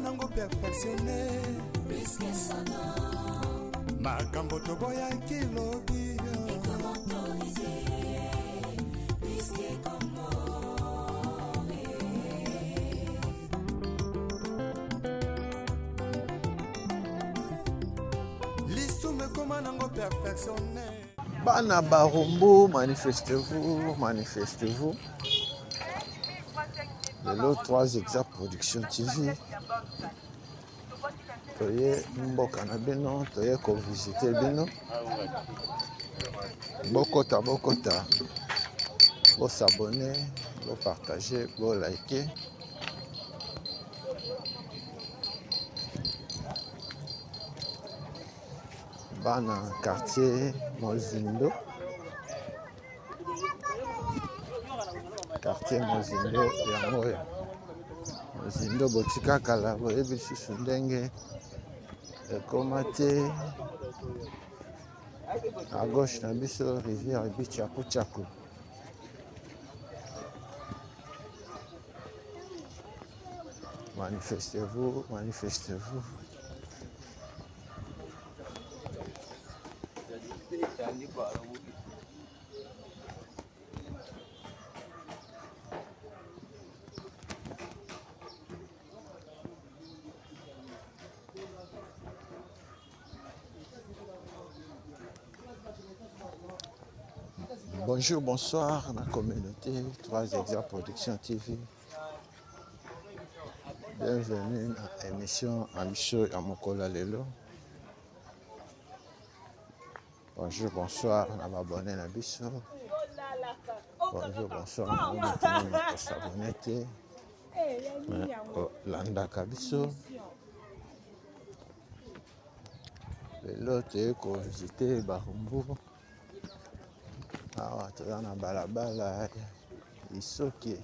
Nango perfectionné Risque sana makambo toboya kilobi et comment autoriser risque comment lisume koma nango perfectionné. Bana Barumbu, manifestez-vous, manifestez-vous. Lelo 3 Exact Production TV. Toye mboka na bino, toye ko visiter bino. Bokota, bo s'abonner, bo partager, bo liker. Bana quartier Mozindo. Quartier Mozindo yango ya. Mozindo botika kala boyebi susu ndenge ekoma te. À gauche na biso rivière Bichaku. Manifestez-vous, manifestez-vous. Bonjour, bonsoir la communauté 3 Exact Production TV. Bienvenue à l'émission Amiso Yamokola Lelo. Bonjour, bonsoir à m'abonner à Bisso. Bonjour, bonsoir à nous pour s'abonner. Landa Kabiso. Lelo te ko visiter Barumbu. Ah, toza na balabala isoki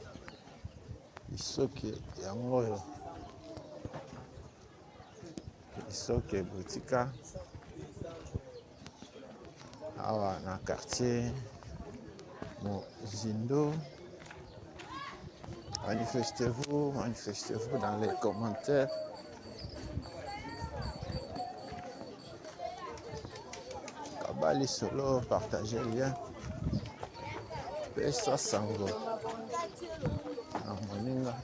yango oyo isoki botika awa na quartier Mozindo. Manifestez-vous dans les commentaires. Kabali solo, partagez le lien. Pesa sango na moninga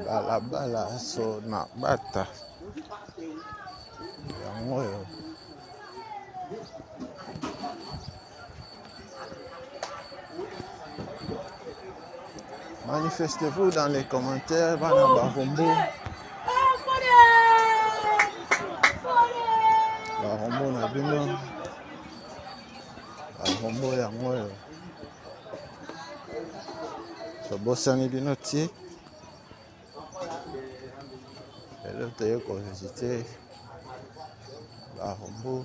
balabala so na bata yango oyo manifestez-vous dans les commentaires. Bana Barumbu na bino Barumbu yango oyo tobosani bino ti lelo toye ko visiter Barumbu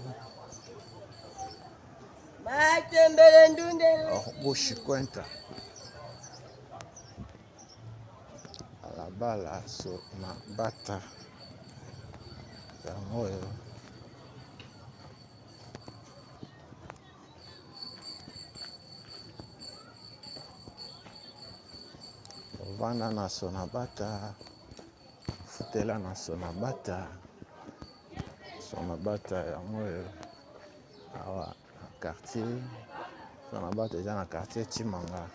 Barumbu Chikwenta balabala so na bata yango oyo ovanda na so na bata futela na so na bata so na bata yango awa na quartier so na bata eza na quartier Chimanga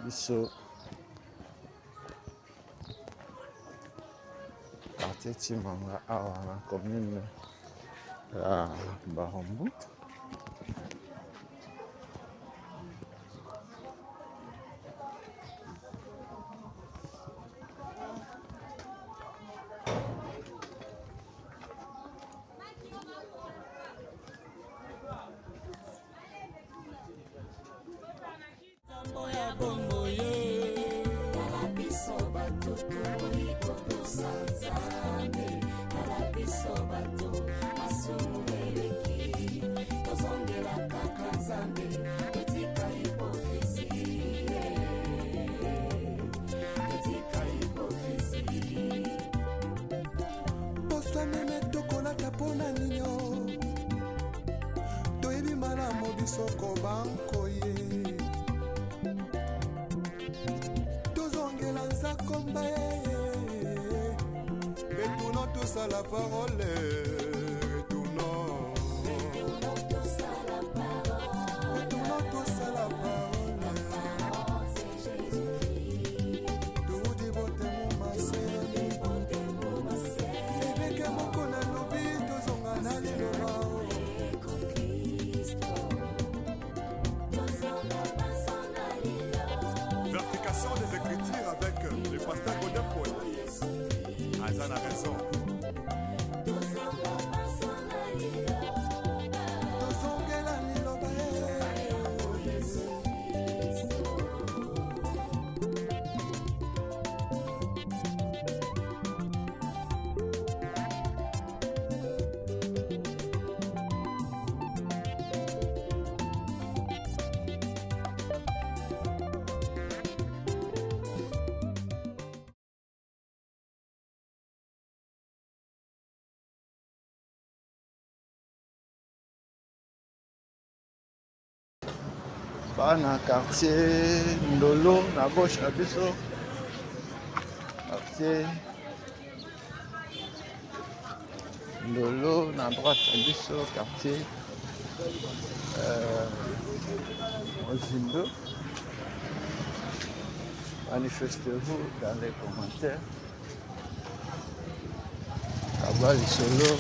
biso quartier Chimanga awa na commune ya Barumbu. Soko banko ye tozongela nzakomba retournons tous à la parole retournons tous à la parole tout dit bote mon masse eveke moko na lobi tozonga na liloba. Des écritures avec le pasteur Godin Paul. Azan a raison. Bana quartier Ndolo na gauche na biso quartier Ndolo na droite na biso quartier Mozindo. Manifestez-vous dans les commentaires. Kabali Solo.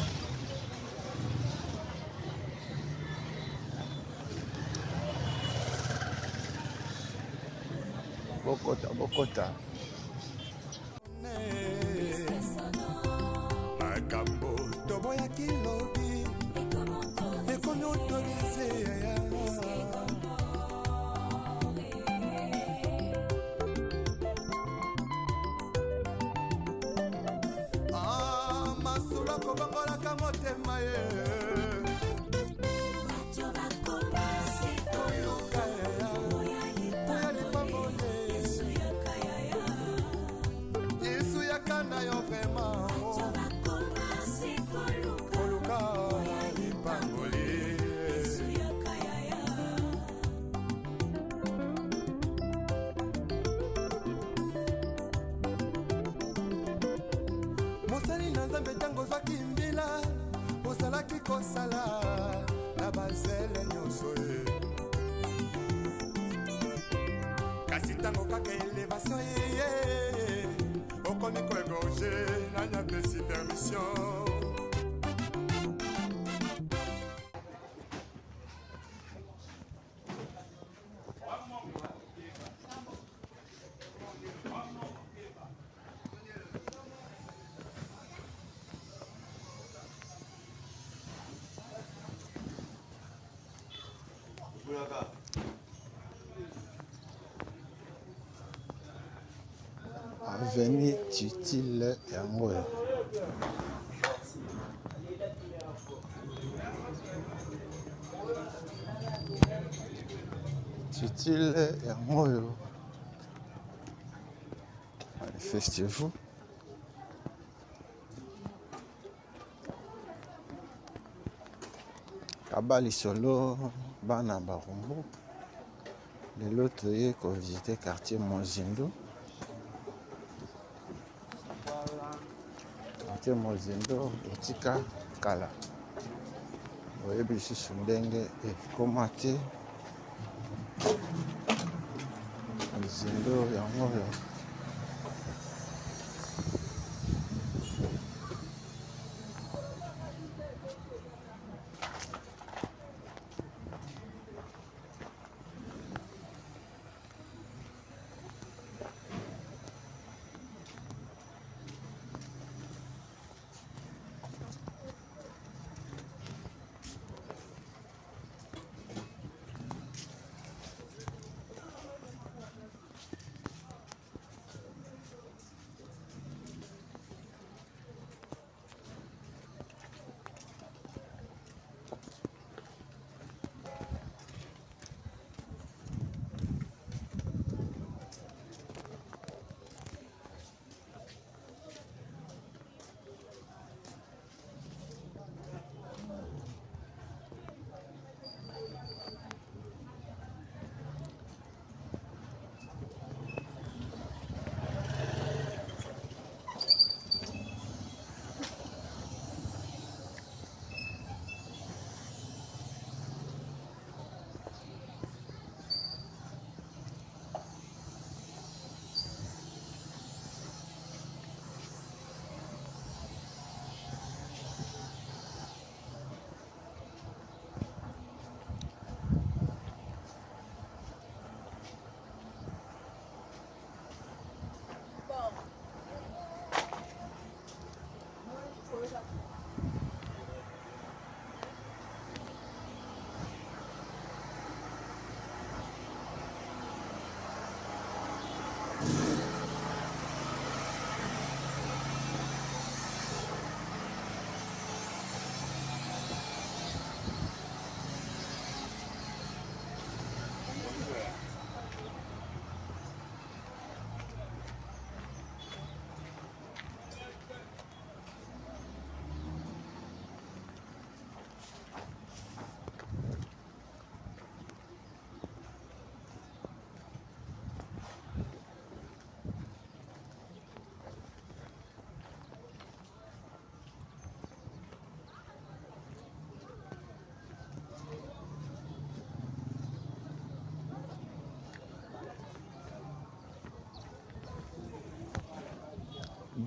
Bokota. Makambo toboya kilobi ekomi autorisé masolo kobongolaka motema ye mosali na nzambe ntango ozwaki mbila ozalaki kosala na bazele nyonso ye kasi ntango kaka elevation yeye okomi koegorge nanya pesi permission. Avenue Tutile yango Tutile yango manifestez-vous. Kabali Solo bana Barumbu lelo toye ko visiter quartier Mozindo. quartier Mozindo botika kala oyebi lisusu ndenge ekoma te Mozindo yango oyo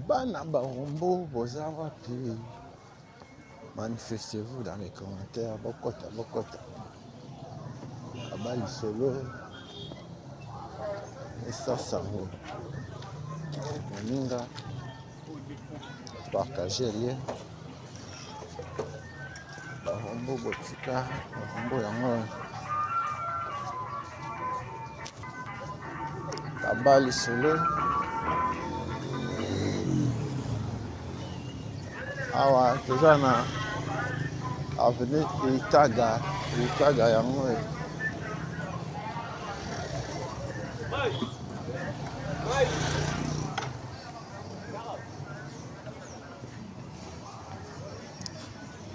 Bana Barombo, boza wapi? Manifestez-vous dans les commentaires. Bokota, bokota. Abali solo. Et ça, ça vaut. Moninga. Partagez lien. Barombo, botika. Barombo, yango. Abali solo. Awa toza na avenue Itaga yango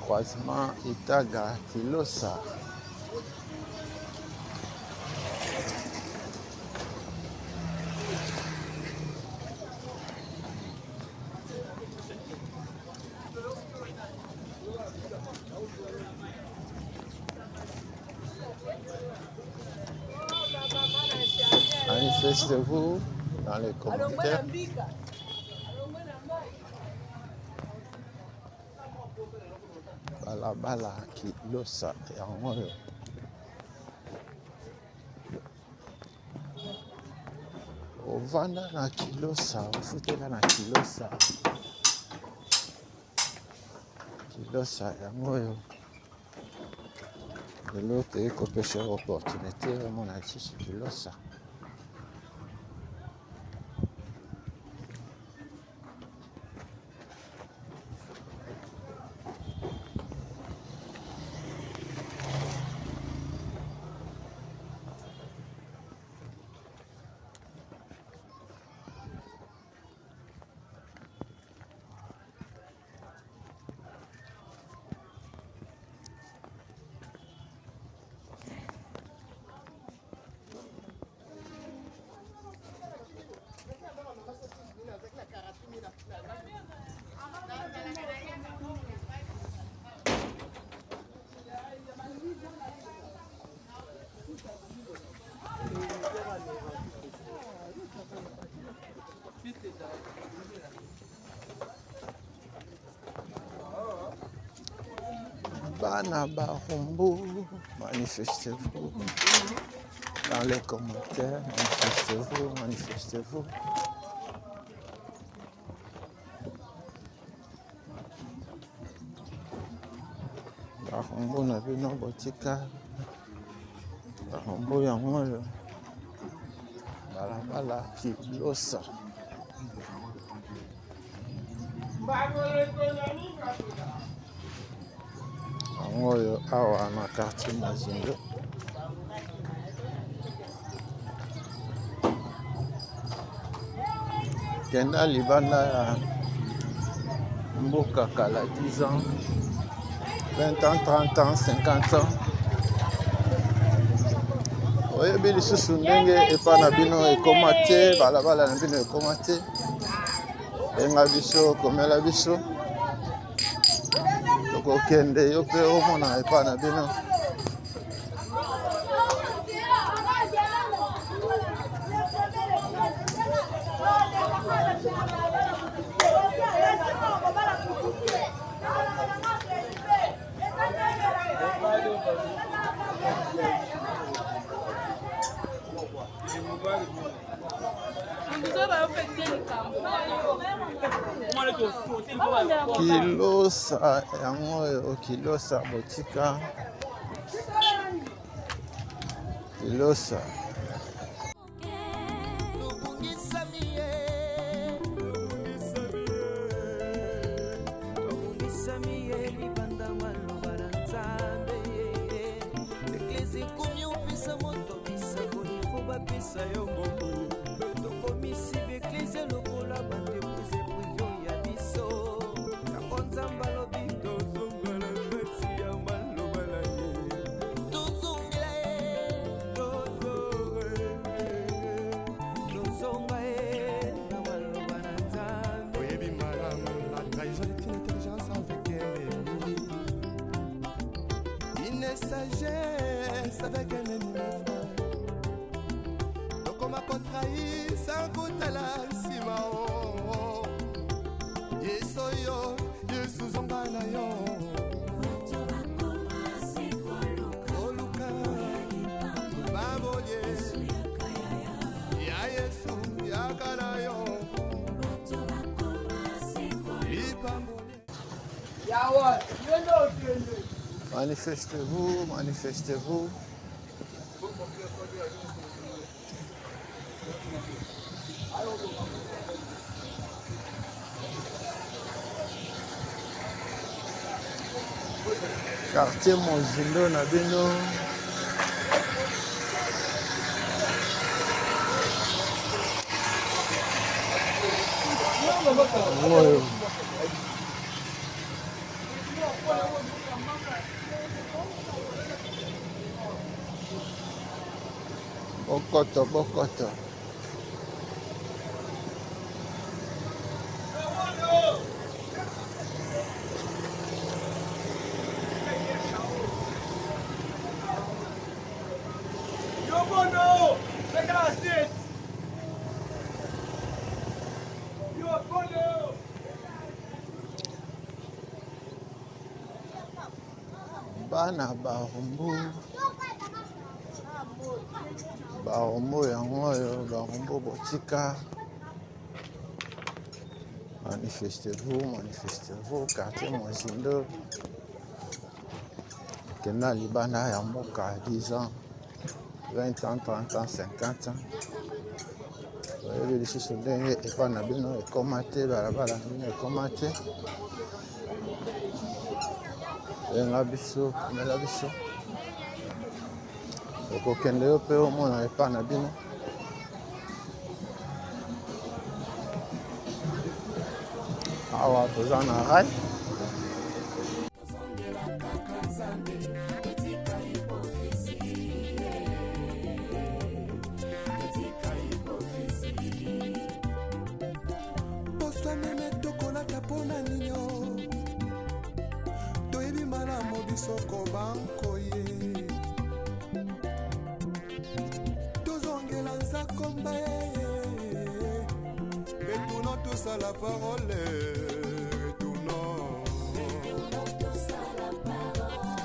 croisement Itaga Kilosa. Manifestez-vous dans les commentaires. Balabala Kilosa yango oyo. Ovanda na Kilosa, ofutela na Kilosa. Kilosa yango oyo. Lelo toyei kopesa opportunité omona lisusu Kilosa. Bana Barumbu, manifestez-vous dans les commentaires, manifestez-vous, manifestez-vous. Barumbu na bino botika, Barumbu yango oyo balabala Kilosa. Yango oyo awa na quartier Mazindo. Kenda libanda ya mboka kala 10 ans, 20 ans, 30 ans, 50 ans. Oyebi lisusu ndenge epa na bino ekoma te, balabala na bino ekoma te. Benga biso, komela biso. Tokokende yo mpe omona epa na bino. Kilosa yango oyo Kilosa botika Kilosa. Sagesse avec un ennemi frère. Donc on m'a contrahi sans goûter la simao. Yesoyo, Yesu zongana yo. Oluka, baboye. Ya Yesu, ya kanayo. Yawa, you know. Manifestez-vous, manifestez-vous. Quartier Mozindo na bino. Bokoto, Bokoto. Bana Barumbu. Barumbu yango oyo Barumbu botika. Manifestez-vous, manifestez-vous, quartier Mozindo. Kena libanda ya mboka 10 ans, 20 ans, 30 ans, 50 ans. Oyebi lisusu ndenge epa na bino ekoma te, balabala na bino ekoma te. Benga biso, komela biso. Okokende yo mpe omona epa na bino. Awa toza na rai. Poswanene tokolaka mpona nini toyebi malamu biso kobanko ye tozongela nzakomba retournons tous à la parole retournons tous à la parole.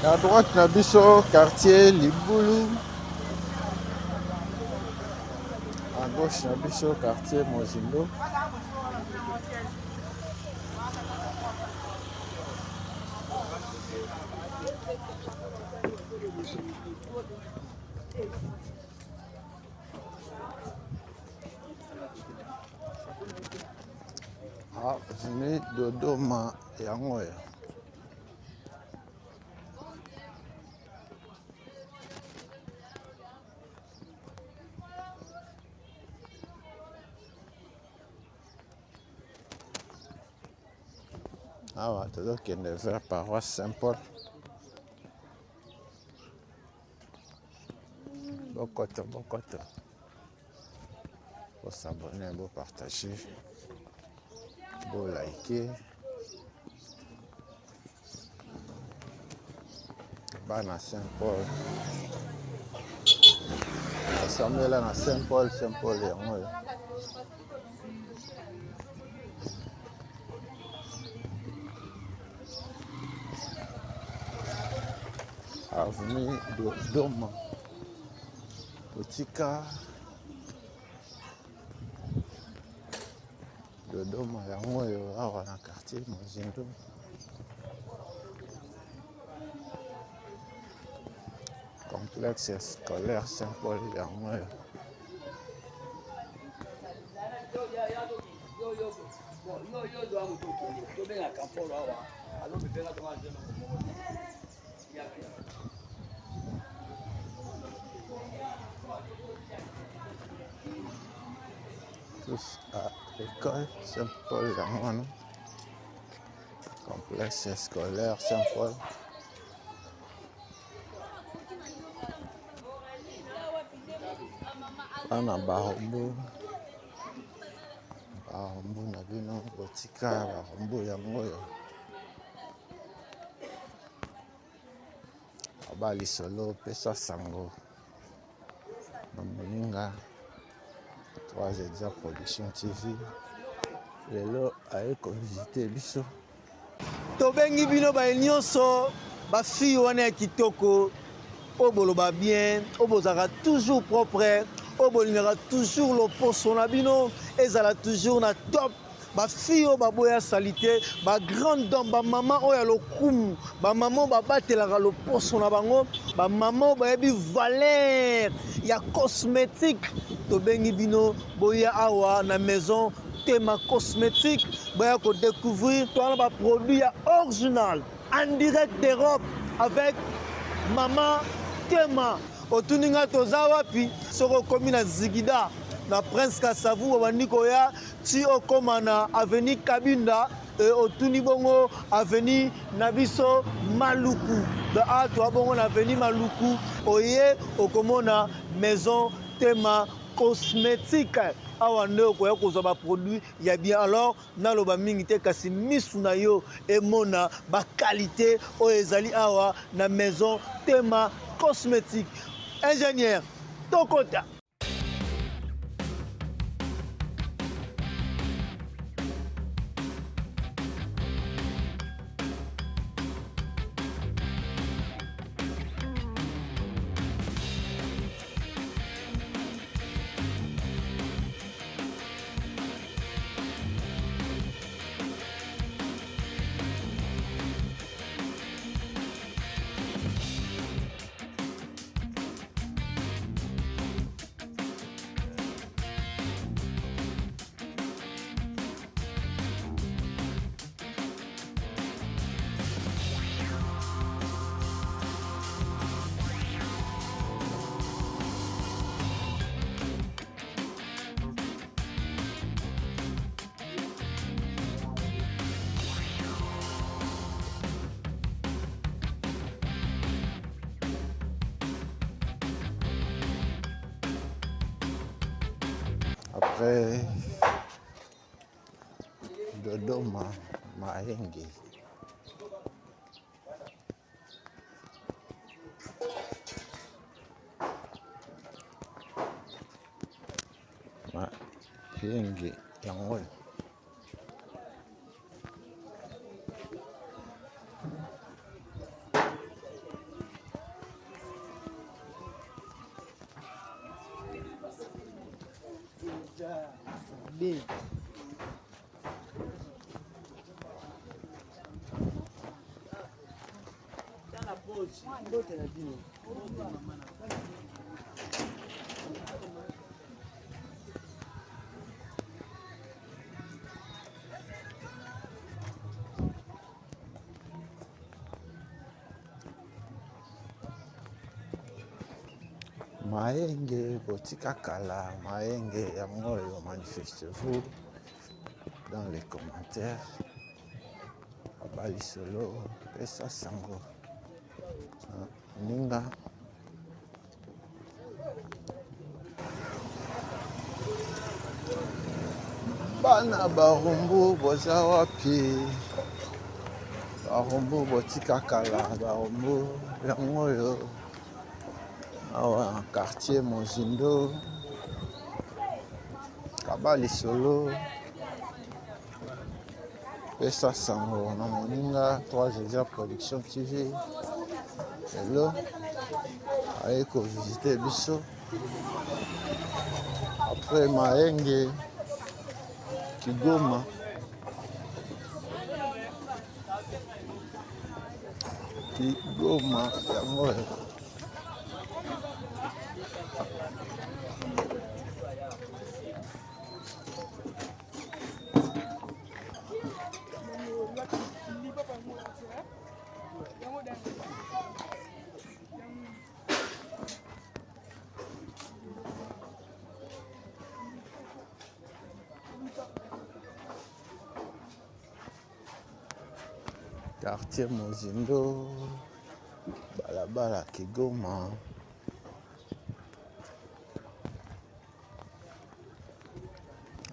À droite, na biso quartier Libulu. À gauche, na biso quartier Mozindo. Avenue Dodoma yango oyo. Awa tozokende vers paroisse Saint-Paul. Bokoto. Faut s'abonner, faut partager, faut liker. Bana Saint-Paul. Assemblée là na Saint-Paul yango oyo. Avenue Dodoma. Botika Dodoma yango oyo awa na quartier Mozindo. Complexe scolaire Saint-Paul yango oyo. Tous à l'école Saint-Paul yango. Complexe scolaire Saint-Paul. Ana Barombo na bino botika Barombo yango oyo. Abali solo pesa sango. Moninga 3 Edia Production TV. Lelo aye ko visiter biso. Tobengi bino ba nyonso ba fille wana kitoko. Oboloba bien, obozaka toujours propre, obolingaka toujours le poso na bino, ezala toujours na top. Ba fille o baboya salité, ba grande dame, ba maman oya lokumu, ba maman ba batelaka le poso na bango, ba maman ba yebi valeur ya cosmétique. Tobengi bino boya awa na maison Tema Cosmétique, boya ko découvrir toi ba produit original en direct d'Europe avec Maman Tema. Otuninga toza wapi soko komi na Zigida na Prince Kasavu wandiko ya ti okoma na avenue Kabinda otuni bongo avenue Nabiso Maluku de ato bongo na avenue Maluku oye okomona maison Tema Cosmétique. Awa nde okoya kozwa ba produit ya bien. Alors naloba mingi te kasi misu na yo emona ba qualité o ezali awa na maison Tema Cosmétique. Ingénieur Tokota. Après Dodoma Mahenge. Mahenge yango. bien. Maenge botika kala maenge yango oyo manifestez-vous dans les commentaires abali solo pesa sango ninga bana barumbu boza wapi barumbu botika kala barumbu yango oyo awa quartier Mozindo kabali solo pesa sango na moninga 3 Production TV hello aye ko visiter biso après Maenge Kigoma yango quartier Mozindo balabala Kigoma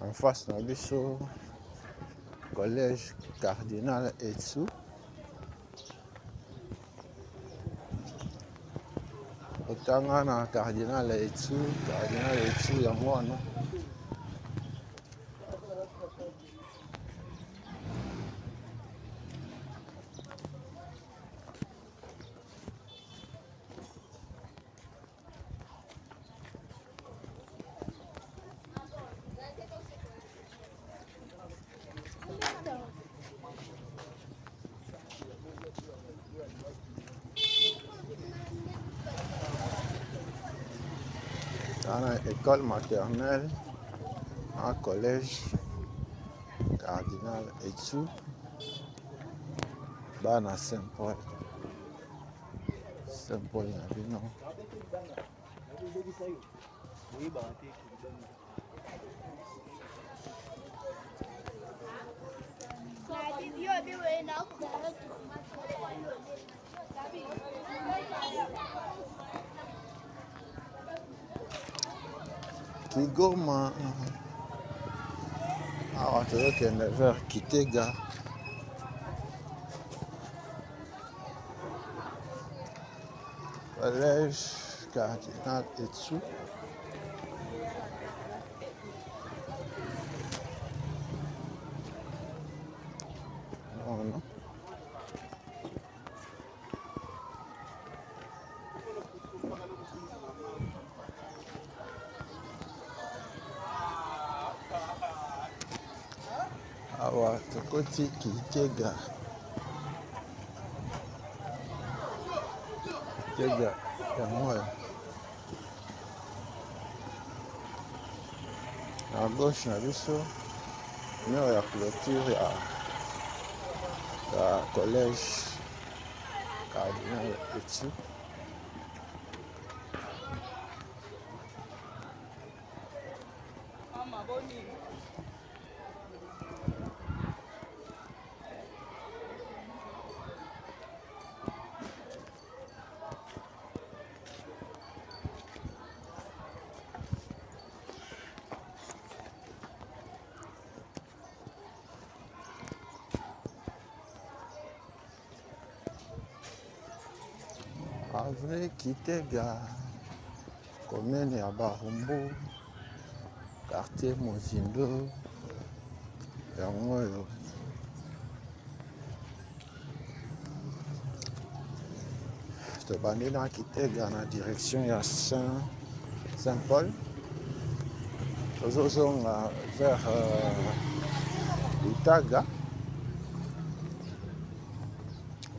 en face na biso collège Cardinal Etsu otanga na Cardinal Etsu yango wana dans l'école maternelle, un collège Cardinal Etsu, Bana Saint-Paul Nabino. Kigoma awa tozokende vers Kitega collège Cardinal Etsu non. Awa tokoti Kitega yango à gauche na biso mur ya clôture ya collège Cardinal Etsu avenue Kitega commune ya Barumbu quartier Mozindo yango oyo tobandi na Kitega na direction ya Saint-Paul tozozonga vers Itaga.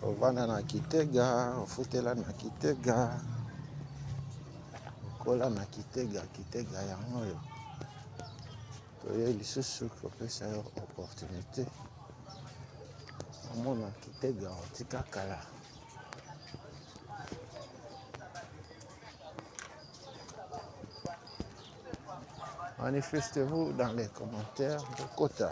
Ovanda na Kitega, ofutela na Kitega, okola na Kitega, Kitega yango oyo. Toye lisusu kopesa yo opportunité. Omona Kitega otika kala. Manifestez-vous dans les commentaires de Kota.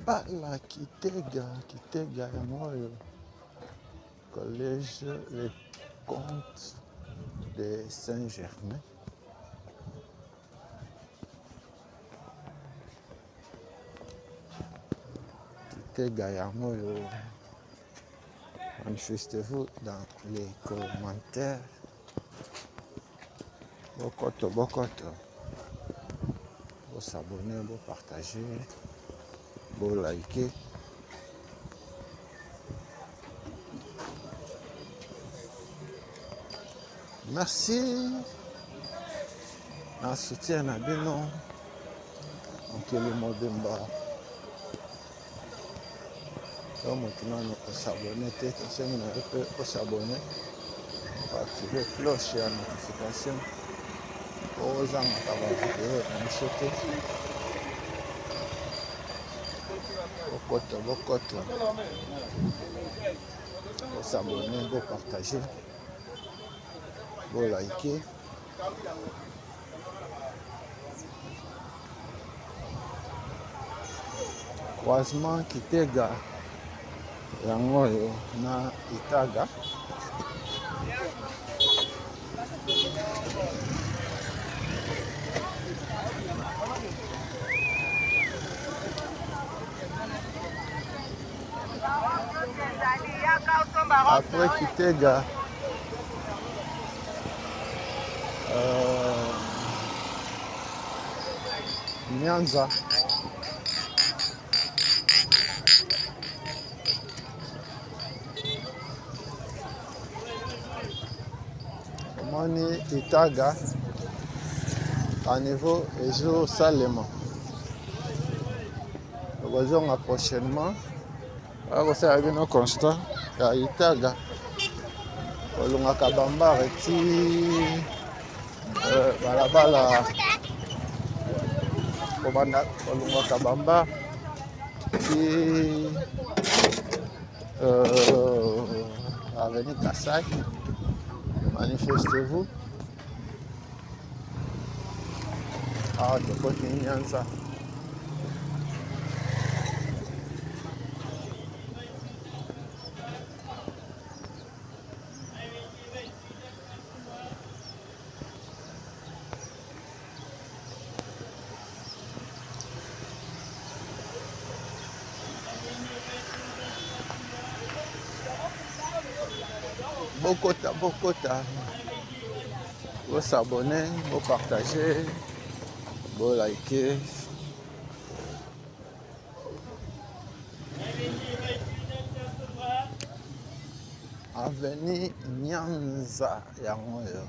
Bala Kitega, Kitega yango oyo. Collège Les Comtes de Saint-Germain. Kitega yango oyo. Manifestez-vous dans les commentaires. Bokoto. Vous s'abonner, vous partager. Vous liker. Merci. Un soutien à Beno. Donc le Modemba. Donc maintenant on s'abonner. On peut s'abonner. Activer cloche et la notification. Aux gens à vidéo en sauter. Bokoto. Vous s'abonner, vous partager, vous liker. Croisement Kitega yango oyo na Itaga. Après Kitega, Nyanza. Moni Itaga à niveau Ezo Salema. Nous allons prochainement. Vous savez, nos constats à Itaga. Olunga Kabamba reti balabala komanda Olunga Kabamba ti avenue Kassai. Manifestez-vous. Ah, de côté Nyanza. Bokota. Vous s'abonner, vous partager, vous liker. Avenue Nyanza Yangoyo.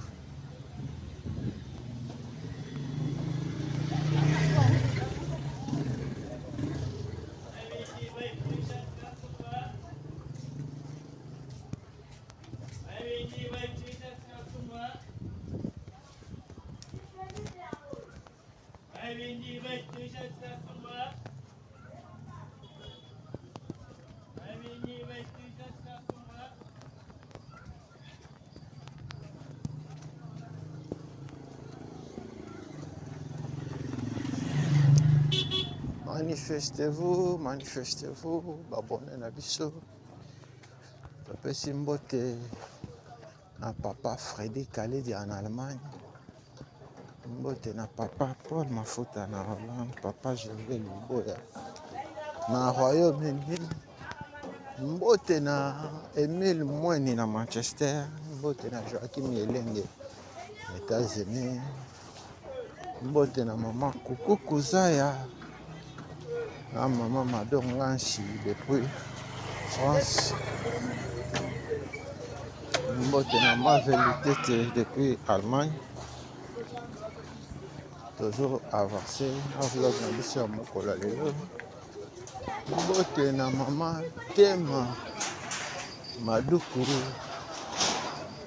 Manifestez-vous, manifestez-vous, abonnez na biso. Topesi mbote na papa Freddy Kaledi en Allemagne. Mbote na papa Paul Mafuta na Hollande, papa Gervais Luboya na Royaume-Uni. Mbote na Emile Mweni na Manchester. Mbote na Joachim Yelenge États-Unis. Mbote na mama Kuku Kuzaya na mama Madon Nganshi depuis France. Mbote na Mavelitete depuis Allemagne. Toujours avancé en vlog na biso ya mokolo lelo. Mbote na mama Tema Madukuru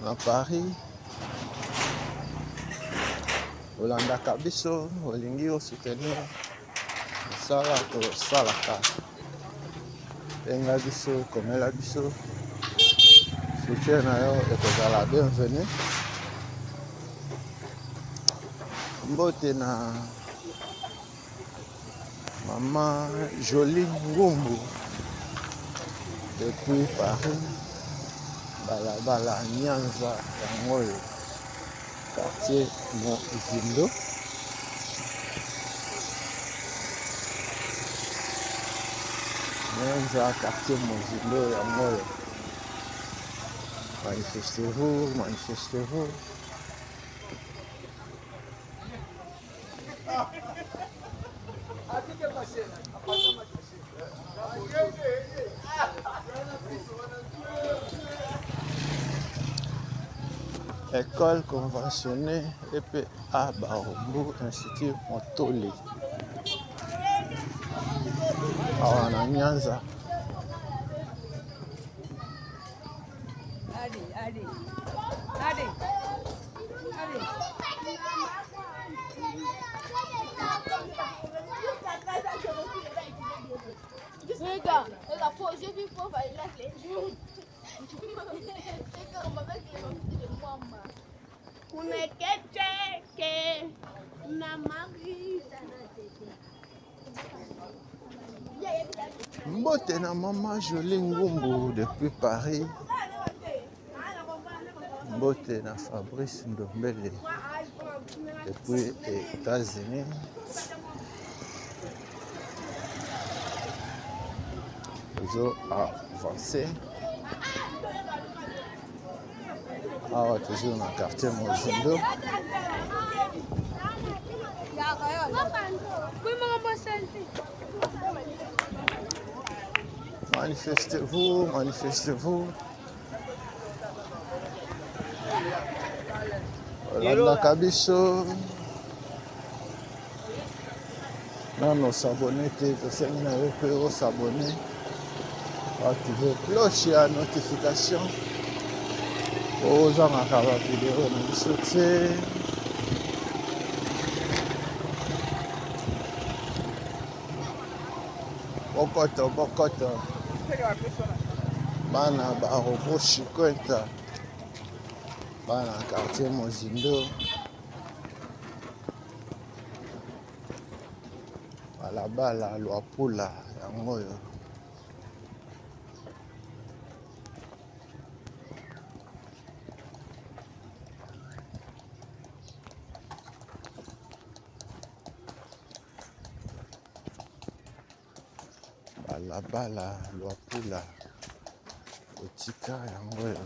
na Paris. Olandaka biso olingi osoutenir mosala tosalaka. Benga biso komela biso soutien na yo ekozala bienvenu. Mbote na mama Jolie Ngumbu depuis Paris, balabala Nyanza Yangoyo, quartier Mozindo. Nyanza, quartier Mozindo Yangoyo. Manifestez-vous, manifestez-vous. École conventionnée EPA Barombo, Institut Montoli. Awa na Nyanza. Regarde, j'ai vu pauvre avec les jours. C'est comme avec les mamans de maman. On est que na mari. Mbote na mama Jolie Ngumbu depuis Paris. Mbote na Fabrice Ndombele depuis les États-Unis. Ils ont avancé. Ah, toujours dans le quartier Mozindo. Manifestez-vous, manifestez-vous. Olanda Kabiso. Non, s'abonner, vous s'abonner. Activez cloche à notification. Aux gens à la vidéo, nous souhaitons. Bokoto. Bana Barobo Chikwenta. Bana quartier Mozindo. Balabala Luapula Yangoyo. Balabala Luapula Otika Yangoyo.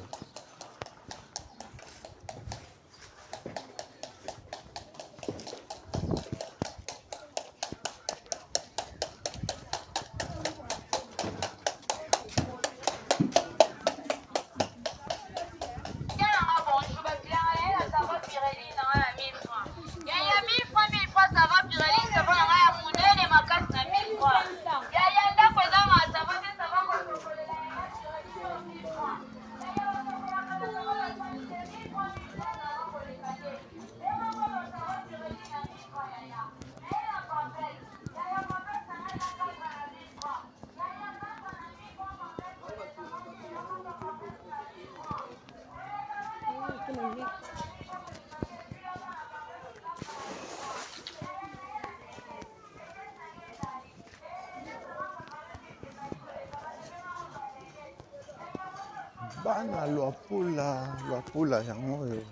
bana Luapula yango oyo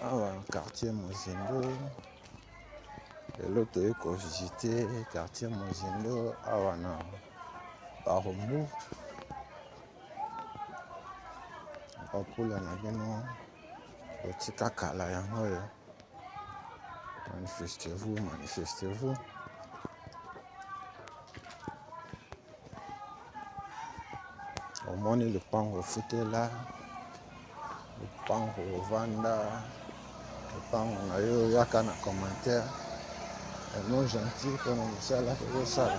awa na quartier Mozindo. Lelo toye kovisite quartier Mozindo awa na Barumbu. Luapula na bino otika kala yango oyo. Manifestez-vous. Omoni lupango ofutela, lupango ovanda, lupango na yo yaka na commentaire. Un nom gentil pour nous mosala kozosala.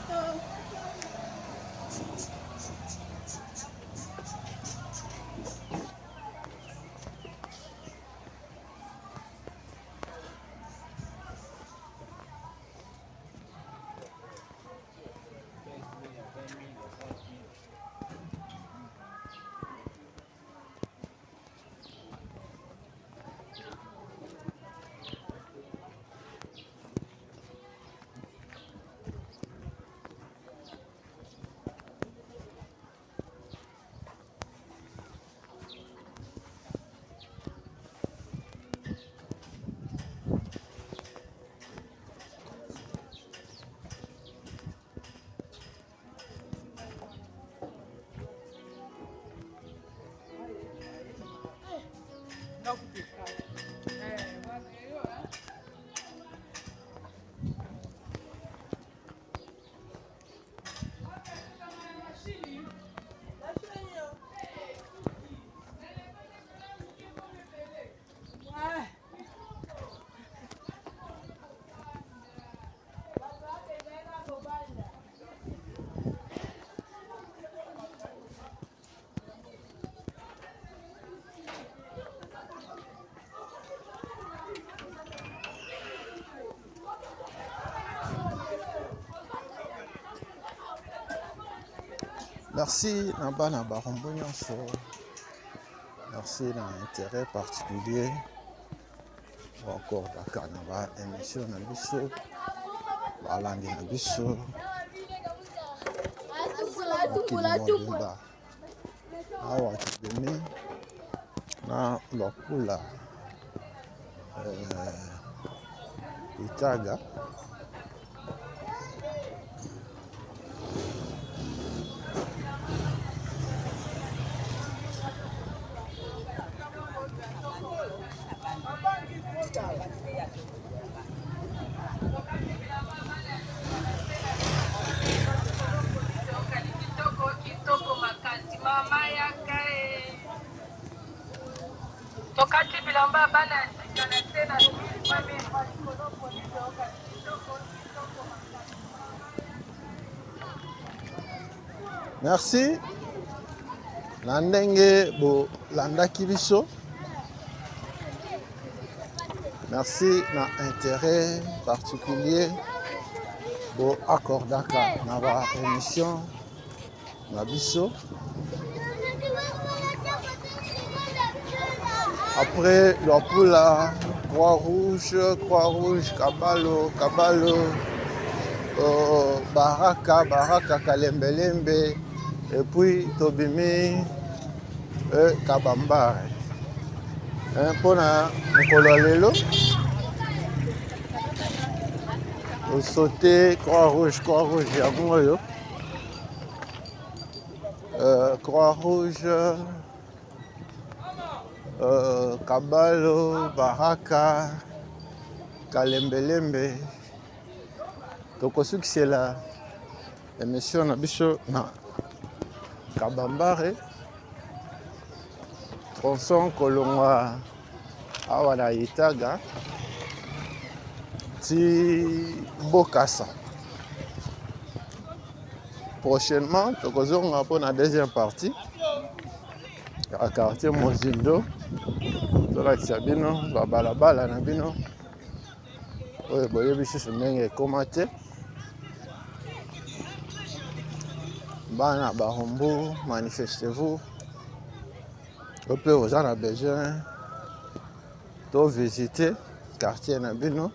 Merci na Barumbu nyonso. Merci na intérêt particulier. Encore Dakar na ba émission na biso. Balandi na biso. Awa tubemi na Luapula Itaga. Merci. Na ndenge bo landaki biso. Merci na intérêt particulier bo accordaka na ba émission na biso. Après Luapula, Croix-Rouge, Kabalo, Baraka, Kalembelembe, et puis Tobimi, Kabambare. Pour Nkololelo, vous sautez Croix-Rouge, Yamoyo. Croix-Rouge, Kabalo, Baraka, Kalembelembe. Donc, ce qui c'est la émission na biso na Kabambare, tronçon Kolongwa awa Itaga, ti Bokassa. Prochainement, on va pour la deuxième partie. À quartier Mozindo, tola Sabino, Babalabala Nabino. Oui, boye biso sunenge komate. Bana Barumbu, manifestez-vous. Au peu aux gens a besoin de visiter quartier Nabino.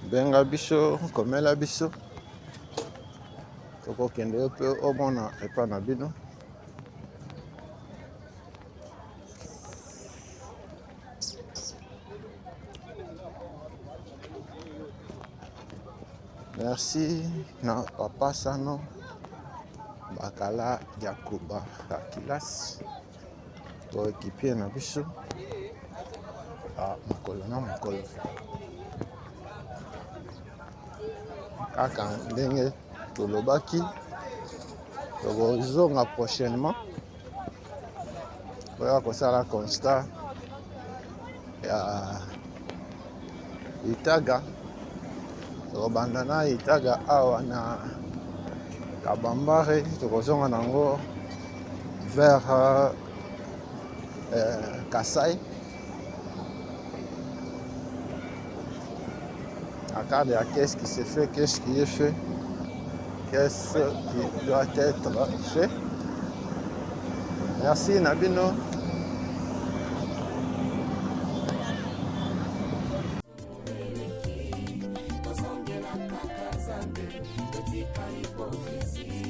Benga biso, Komela biso. Toko kende peu au bona et pas Nabino. Merci na papa Sano Bakala Yakuba Akilas pour équiper na biso mokolo na mokolo kaka ndenge tolobaki tokozonga prochainement oya kosala constat ya Itaga tokobanda na Itaga awa na Kabambare tokozonga nango vers Kasai à part de qu'est-ce qui se fait, qu'est-ce qui est fait, qu'est-ce qui doit être fait. Merci Nabino. Tozongela kaka Nzambe, totika hypocrisie.